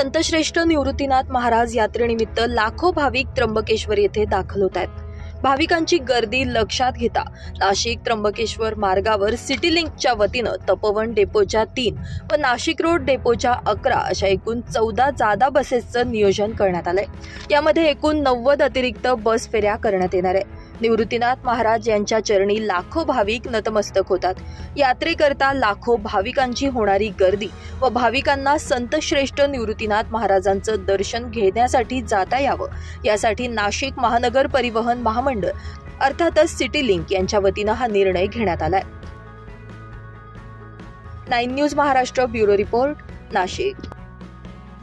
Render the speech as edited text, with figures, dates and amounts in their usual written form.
संतश्रेष्ठ निवृत्तीनाथ महाराज यात्रेनिमित्त लाखो भाविक त्र्यंबकेश्वर येथे दाखल होत आहेत। भाविकांची गर्दी लक्षात घेता नाशिक त्र्यंबकेश्वर मार्गावर सिटी लिंकच्या वतीनं तपोवन डेपोच्या 3 व नाशिक रोड डेपोच्या 11 अशा एकूण 14 जादा बसेसचं नियोजन करण्यात आलंय। यामध्ये एकूण 90 अतिरिक्त बस फेऱ्या करण्यात येणार आहे। निवृत्तीनाथ महाराज यांच्या चरणी लाखो भाविक नतमस्तक होतात। यात्रेकरता लाखो भाविकांची होणारी गर्दी व भाविकांना संतश्रेष्ठ निवृत्तीनाथ महाराजांचं दर्शन घेण्यासाठी जाता यावं यासाठी नाशिक महानगर परिवहन महामंडळ अर्थातच सिटी लिंक यांच्या वतीनं हा निर्णय घेण्यात आलाय। 9 news Maharashtra bureau report, Nashik.